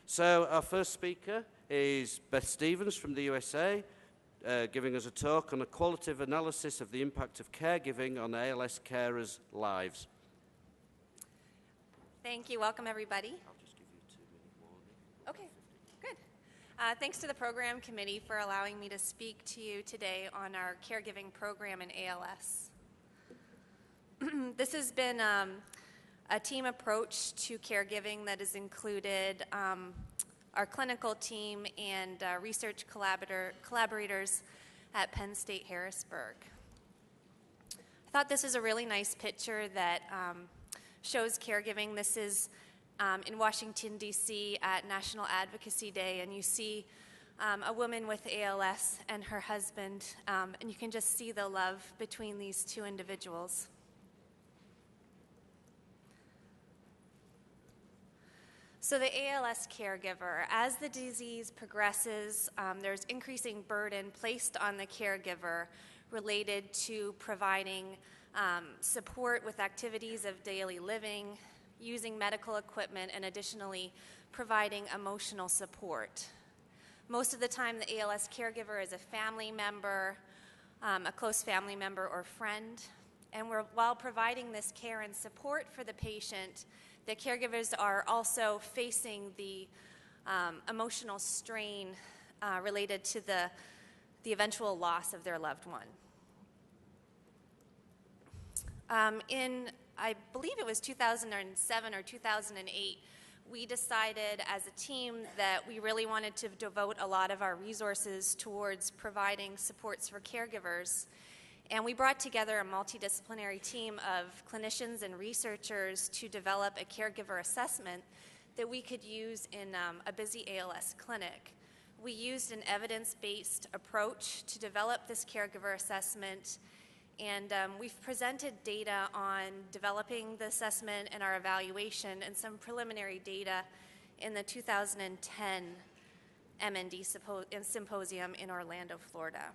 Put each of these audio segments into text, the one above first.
So our first speaker is Beth Stevens from the USA, giving us a talk on a qualitative analysis of the impact of caregiving on ALS carers' lives. Thank you. Welcome, everybody. I'll just give you a 2-minute warning. Okay, good. Thanks to the program committee for allowing me to speak to you today on our caregiving program in ALS. This has been a team approach to caregiving that has included our clinical team and research collaborators at Penn State Harrisburg. I thought this is a really nice picture that shows caregiving. This is in Washington, D.C. at National Advocacy Day, and you see a woman with ALS and her husband, and you can just see the love between these two individuals. So the ALS caregiver, as the disease progresses, there's increasing burden placed on the caregiver related to providing support with activities of daily living, using medical equipment, and additionally providing emotional support. Most of the time, the ALS caregiver is a family member, a close family member or friend, and while providing this care and support for the patient, the caregivers are also facing the emotional strain related to the eventual loss of their loved one. In, I believe it was 2007 or 2008, we decided as a team that we really wanted to devote a lot of our resources towards providing supports for caregivers. And we brought together a multidisciplinary team of clinicians and researchers to develop a caregiver assessment that we could use in a busy ALS clinic. We used an evidence-based approach to develop this caregiver assessment, and we've presented data on developing the assessment and our evaluation and some preliminary data in the 2010 MND Symposium in Orlando, Florida.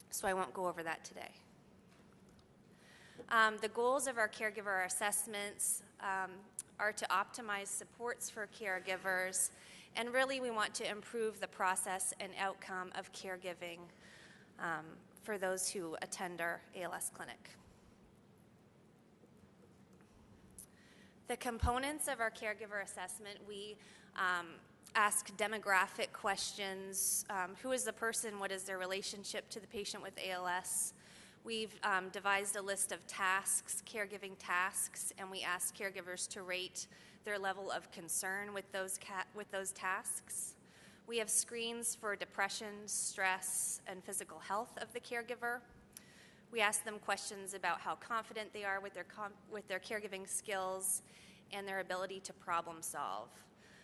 So I won't go over that today. The goals of our caregiver assessments are to optimize supports for caregivers, and really we want to improve the process and outcome of caregiving for those who attend our ALS clinic. The components of our caregiver assessment, we ask demographic questions. Who is the person? What is their relationship to the patient with ALS? We've devised a list of tasks, caregiving tasks, and we ask caregivers to rate their level of concern with those tasks. We have screens for depression, stress, and physical health of the caregiver. We ask them questions about how confident they are with their caregiving skills and their ability to problem solve.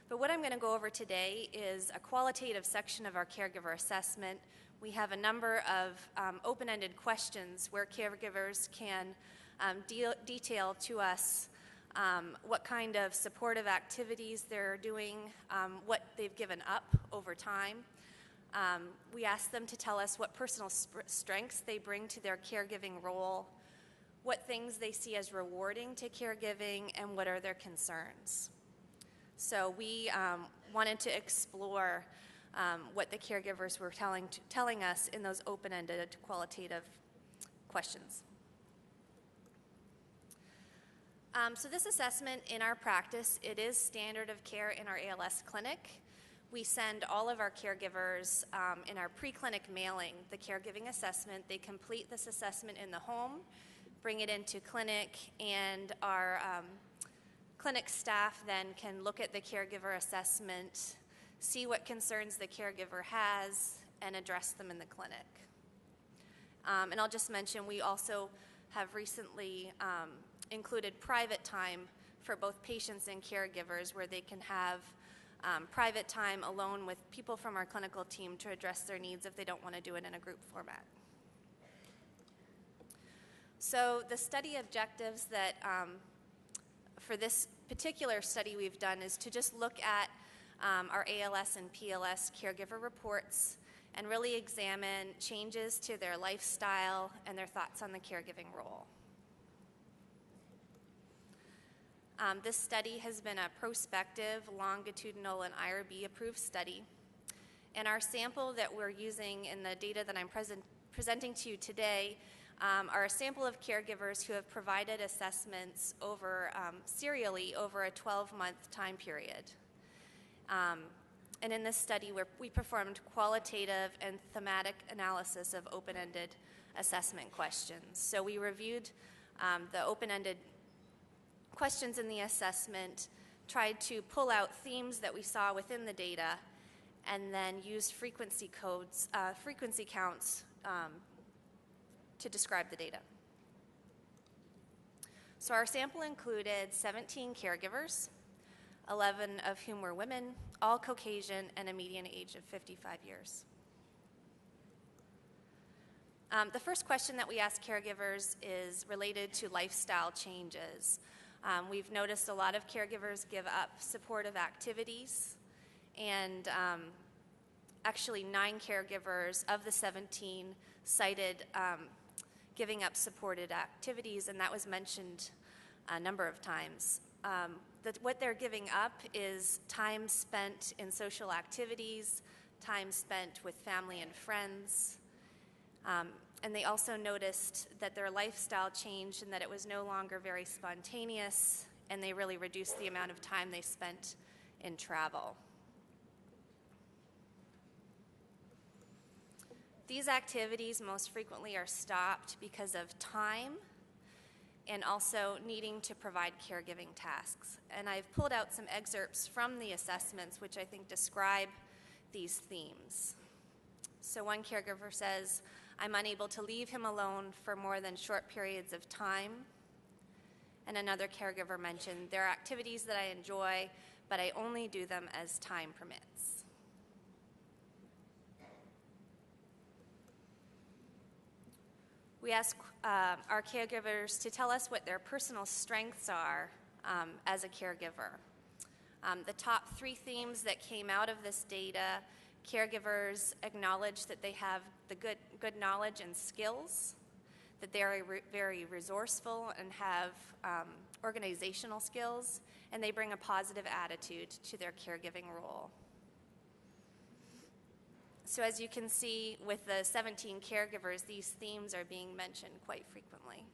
But what I'm going to go over today is a qualitative section of our caregiver assessment. We have a number of open-ended questions where caregivers can detail to us what kind of supportive activities they're doing, what they've given up over time. We ask them to tell us what personal strengths they bring to their caregiving role, what things they see as rewarding to caregiving, and what are their concerns. So we wanted to explore what the caregivers were telling us in those open-ended qualitative questions. So this assessment in our practice, it is standard of care in our ALS clinic. We send all of our caregivers in our pre-clinic mailing the caregiving assessment. They complete this assessment in the home, bring it into clinic, and our clinic staff then can look at the caregiver assessment, see what concerns the caregiver has, and address them in the clinic. And I'll just mention, we also have recently included private time for both patients and caregivers where they can have private time alone with people from our clinical team to address their needs if they don't want to do it in a group format. So the study objectives that for this particular study we've done is to just look at our ALS and PLS caregiver reports and really examine changes to their lifestyle and their thoughts on the caregiving role. This study has been a prospective, longitudinal, and IRB-approved study. And our sample that we're using in the data that I'm presenting to you today are a sample of caregivers who have provided assessments serially over a 12-month time period. And in this study, we performed qualitative and thematic analysis of open-ended assessment questions. So we reviewed the open-ended questions in the assessment, tried to pull out themes that we saw within the data, and then used frequency counts to describe the data. So our sample included 17 caregivers, 11 of whom were women, all Caucasian, and a median age of 55 years. The first question that we asked caregivers is related to lifestyle changes. We've noticed a lot of caregivers give up supportive activities, and actually 9 caregivers of the 17 cited giving up supported activities, and that was mentioned a number of times. What they're giving up is time spent in social activities, time spent with family and friends, and they also noticed that their lifestyle changed and that it was no longer very spontaneous, and they really reduced the amount of time they spent in travel. These activities most frequently are stopped because of time and also needing to provide caregiving tasks. And I've pulled out some excerpts from the assessments which I think describe these themes. So one caregiver says, "I'm unable to leave him alone for more than short periods of time." And another caregiver mentioned, "There are activities that I enjoy, but I only do them as time permits." We ask our caregivers to tell us what their personal strengths are as a caregiver. The top 3 themes that came out of this data: caregivers acknowledge that they have the good knowledge and skills, that they're very resourceful and have organizational skills, and they bring a positive attitude to their caregiving role. So as you can see with the 17 caregivers, these themes are being mentioned quite frequently.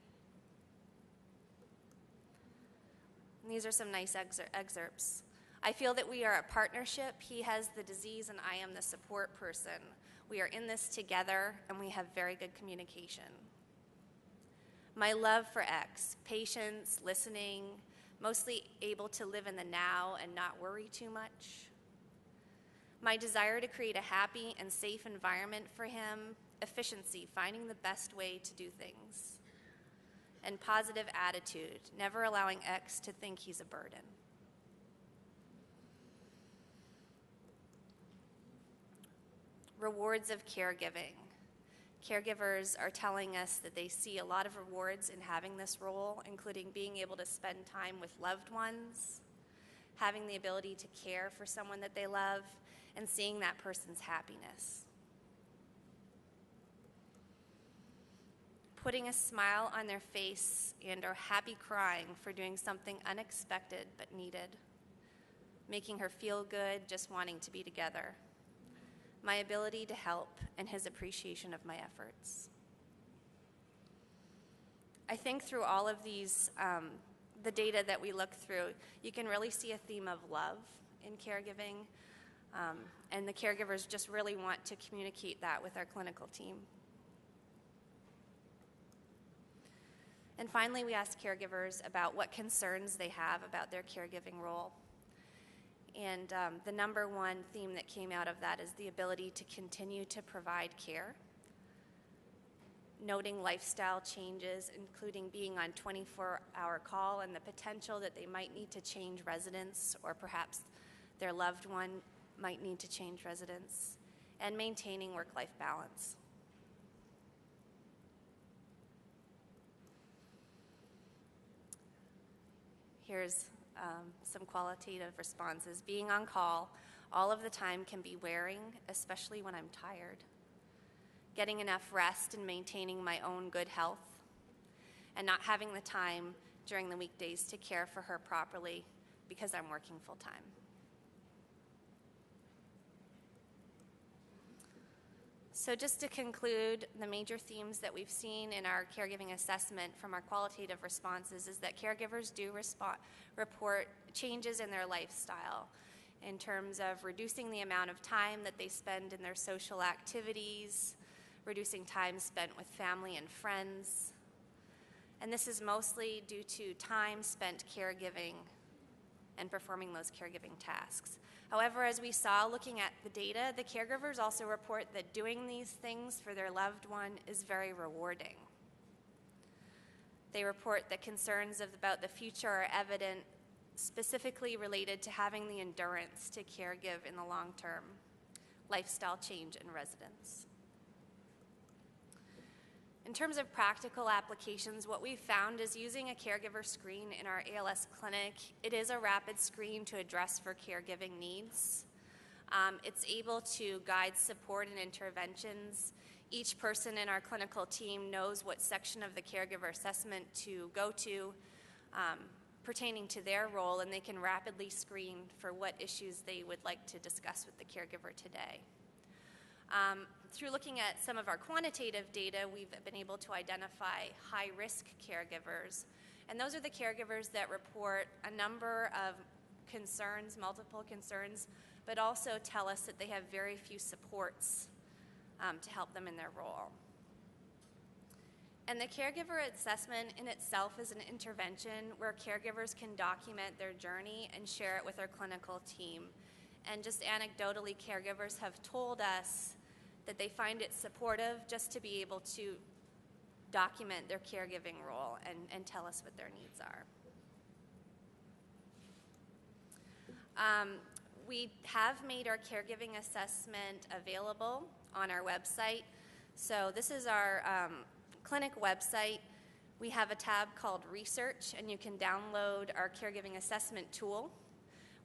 And these are some nice excerpts. "I feel that we are a partnership. He has the disease and I am the support person. We are in this together and we have very good communication. My love for X, patience, listening, mostly able to live in the now and not worry too much. My desire to create a happy and safe environment for him, efficiency, finding the best way to do things, and positive attitude, never allowing X to think he's a burden." Rewards of caregiving. Caregivers are telling us that they see a lot of rewards in having this role, including being able to spend time with loved ones, having the ability to care for someone that they love, and seeing that person's happiness. Putting a smile on their face and or happy crying for doing something unexpected but needed. Making her feel good, just wanting to be together. My ability to help and his appreciation of my efforts. I think through all of these, the data that we look through, you can really see a theme of love in caregiving. And the caregivers just really want to communicate that with our clinical team. And finally, we ask caregivers about what concerns they have about their caregiving role. And the number 1 theme that came out of that is the ability to continue to provide care, noting lifestyle changes, including being on 24-hour call and the potential that they might need to change residence, or perhaps their loved one might need to change residence, and maintaining work-life balance. Here's some qualitative responses. "Being on call all of the time can be wearing, especially when I'm tired. Getting enough rest and maintaining my own good health, and not having the time during the weekdays to care for her properly because I'm working full-time. So just to conclude, the major themes that we've seen in our caregiving assessment from our qualitative responses is that caregivers do report changes in their lifestyle in terms of reducing the amount of time that they spend in their social activities, reducing time spent with family and friends. And this is mostly due to time spent caregiving and performing those caregiving tasks. However, as we saw looking at the data, the caregivers also report that doing these things for their loved one is very rewarding. They report that concerns about the future are evident, specifically related to having the endurance to caregive in the long term, lifestyle change in residence. In terms of practical applications, what we've found is using a caregiver screen in our ALS clinic. It is a rapid screen to address for caregiving needs. It's able to guide support and interventions. Each person in our clinical team knows what section of the caregiver assessment to go to pertaining to their role, and they can rapidly screen for what issues they would like to discuss with the caregiver today. Through looking at some of our quantitative data, we've been able to identify high-risk caregivers, and those are the caregivers that report a number of concerns, multiple concerns, but also tell us that they have very few supports to help them in their role. And the caregiver assessment in itself is an intervention where caregivers can document their journey and share it with our clinical team. And just anecdotally, caregivers have told us that they find it supportive just to be able to document their caregiving role and tell us what their needs are. We have made our caregiving assessment available on our website. So this is our clinic website. We have a tab called Research, and you can download our caregiving assessment tool.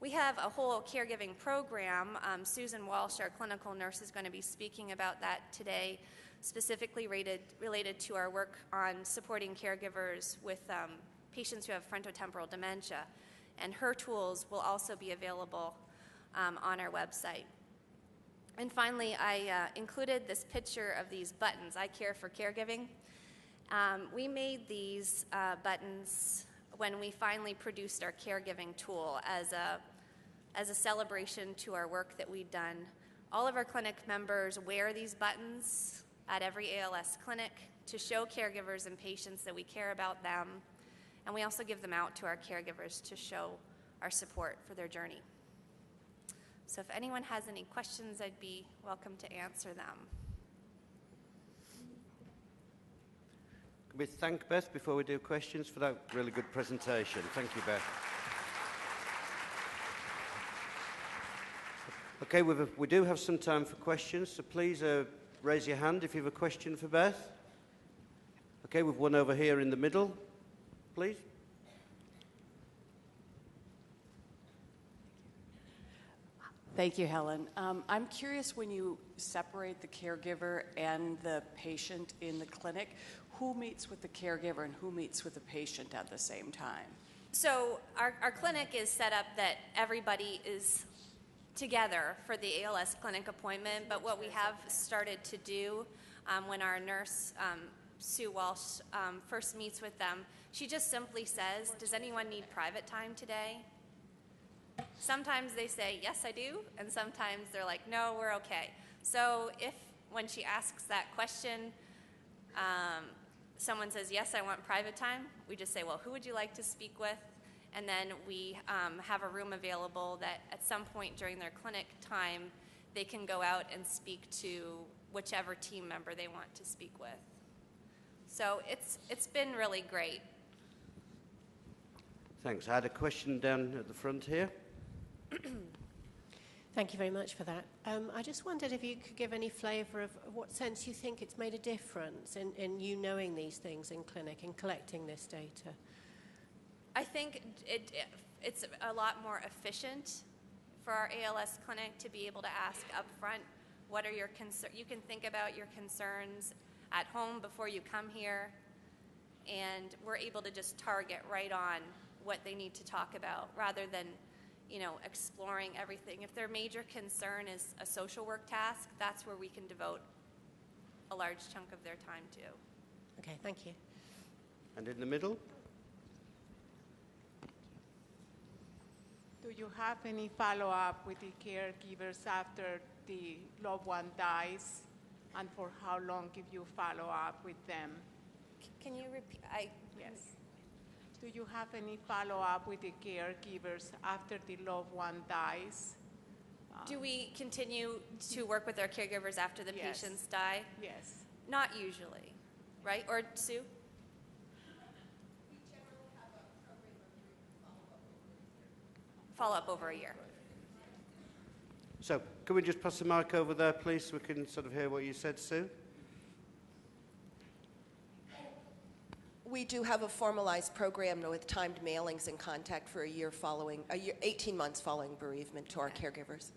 We have a whole caregiving program. Susan Walsh, our clinical nurse, is going to be speaking about that today, specifically related to our work on supporting caregivers with patients who have frontotemporal dementia. And her tools will also be available on our website. And finally, I included this picture of these buttons, I Care for Caregiving. We made these buttons when we finally produced our caregiving tool as a celebration to our work that we've done. All of our clinic members wear these buttons at every ALS clinic to show caregivers and patients that we care about them, and we also give them out to our caregivers to show our support for their journey. So if anyone has any questions, I'd be welcome to answer them. Can we thank Beth before we do questions for that really good presentation? Thank you, Beth. Okay, we do have some time for questions, so please raise your hand if you have a question for Beth. Okay, we've one over here in the middle, please. Thank you, Helen. I'm curious, when you separate the caregiver and the patient in the clinic, who meets with the caregiver and who meets with the patient at the same time? So our clinic is set up that everybody is together for the ALS clinic appointment, but what we have started to do when our nurse, Sue Walsh, first meets with them, she just simply says, does anyone need private time today? Sometimes they say, yes, I do, and sometimes they're like, no, we're okay. So when she asks that question, someone says, yes, I want private time, we just say, well, who would you like to speak with? And then we have a room available that at some point during their clinic time, they can go out and speak to whichever team member they want to speak with. So it's been really great. Thanks. I had a question down at the front here. Thank you very much for that. I just wondered if you could give any flavour of what sense you think it's made a difference in you knowing these things in clinic and collecting this data. I think it's a lot more efficient for our ALS clinic to be able to ask up front, what are your concerns? You can think about your concerns at home before you come here, and we're able to just target right on what they need to talk about rather than, exploring everything. If their major concern is a social work task, that's where we can devote a large chunk of their time to. Okay, thank you. And in the middle? Do you have any follow-up with the caregivers after the loved one dies? And for how long if you follow up with them? Can you repeat? Yes. Do you have any follow-up with the caregivers after the loved one dies? Do we continue to work with our caregivers after the Yes. patients die? Yes. Not usually, right? Or Sue? Follow up over a year. So, can we just pass the mic over there, please, so we can sort of hear what you said, Sue? We do have a formalized program with timed mailings and contact for 18 months following bereavement to our caregivers.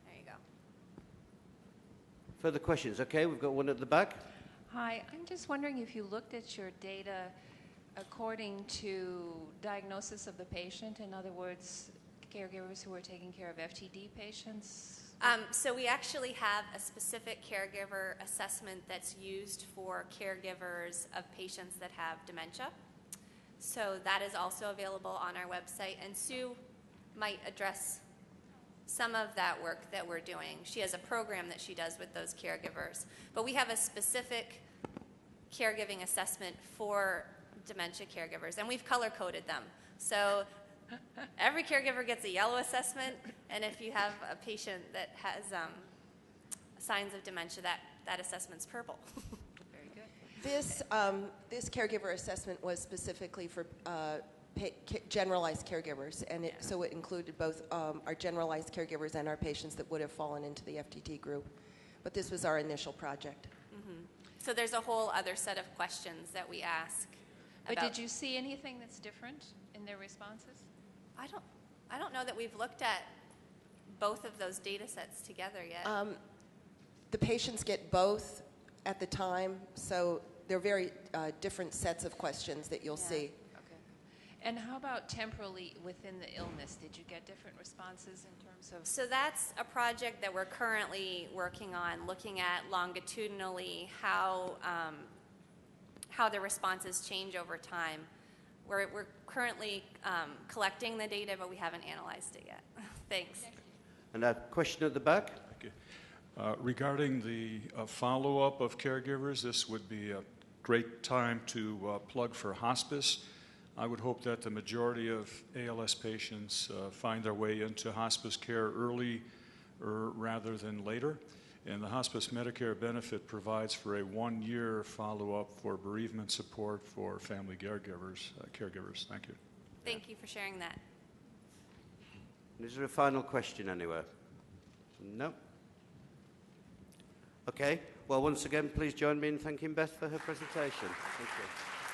There you go. Further questions? Okay, we've got one at the back. Hi, I'm just wondering if you looked at your data according to diagnosis of the patient, in other words, caregivers who are taking care of FTD patients? So we actually have a specific caregiver assessment that's used for caregivers of patients that have dementia. So that is also available on our website. And Sue might address some of that work that we're doing. She has a program that she does with those caregivers. But we have a specific caregiving assessment for dementia caregivers, and we've color-coded them. So every caregiver gets a yellow assessment, and if you have a patient that has signs of dementia, that assessment's purple. Very good. This caregiver assessment was specifically for generalized caregivers, and so it included both our generalized caregivers and our patients that would have fallen into the FTT group. But this was our initial project. Mm-hmm. So there's a whole other set of questions that we ask. But did you see anything that's different in their responses? I don't know that we've looked at both of those data sets together yet. The patients get both at the time, so they're very different sets of questions that you'll see. Okay. And how about temporally within the illness? Did you get different responses in terms of? So that's a project that we're currently working on, looking at longitudinally how the responses change over time. We're currently collecting the data, but we haven't analyzed it yet. Thanks. And a question at the back. Okay. Regarding the follow-up of caregivers, this would be a great time to plug for hospice. I would hope that the majority of ALS patients find their way into hospice care early rather than later. And the hospice Medicare benefit provides for a 1-year follow-up for bereavement support for family caregivers. Thank you. Thank you for sharing that. Is there a final question anywhere? No? Okay. Well, once again, please join me in thanking Beth for her presentation. Thank you.